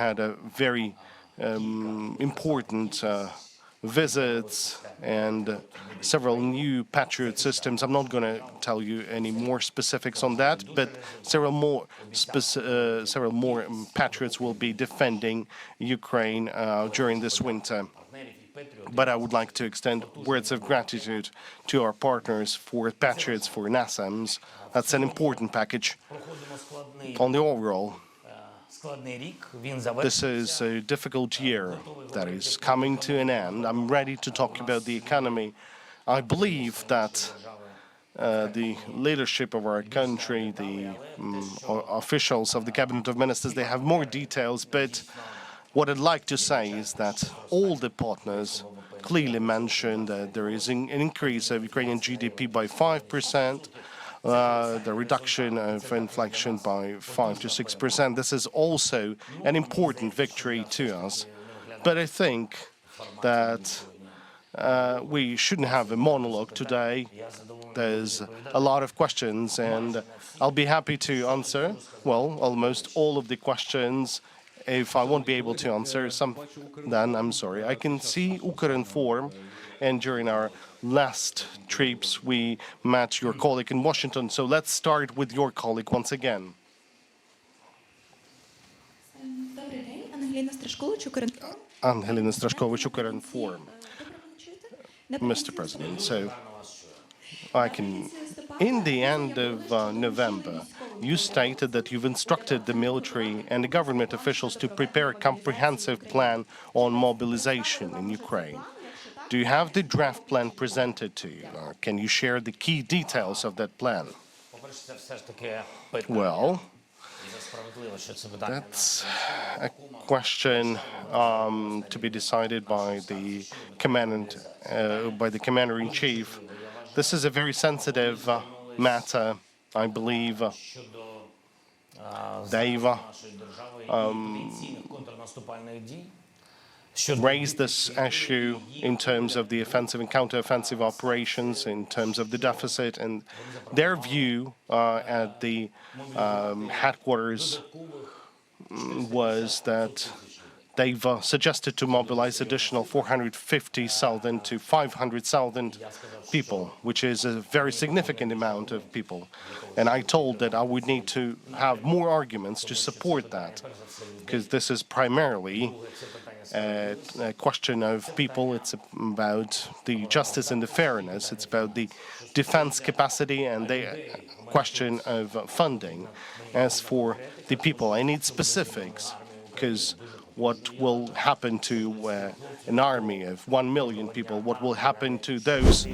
had a very important visits and several new patriot systems. I'm not going to tell you any more specifics on that, but several more patriots will be defending Ukraine during this winter. But I would like to extend words of gratitude to our partners for Patriots, for NASAMS. That's an important package. On the overall, this is a difficult year that is coming to an end. I'm ready to talk about the economy. I believe that the leadership of our country, the officials of the Cabinet of Ministers, they have more details, but what I'd like to say is that all the partners clearly mentioned that there is an increase of Ukrainian GDP by 5%, the reduction of inflation by 5 to 6%. This is also an important victory to us. But I think that we shouldn't have a monologue today. There's a lot of questions, and I'll be happy to answer, well, almost all of the questions. If I won't be able to answer some, then I'm sorry. I can see Ukrinform, and during our last trips, we met your colleague in Washington. So let's start with your colleague once again. Angelina Straszkowicz, Ukrinform. Mr. President, so I can... In the end of November, you stated that you've instructed the military and the government officials to prepare a comprehensive plan on mobilization in Ukraine. Do you have the draft plan presented to you? Or can you share the key details of that plan? Well, that's a question to be decided by the commander-in-chief. This is a very sensitive matter. I believe they've raised this issue in terms of the offensive and counter-offensive operations, in terms of the deficit, and their view at the headquarters was that they've suggested to mobilize additional 450,000 to 500,000 people, which is a very significant amount of people. And I told that I would need to have more arguments to support that, because this is primarily a question of people. It's about the justice and the fairness. It's about the defense capacity and the question of funding. As for the people, I need specifics, because what will happen to an army of 1 million people, what will happen to those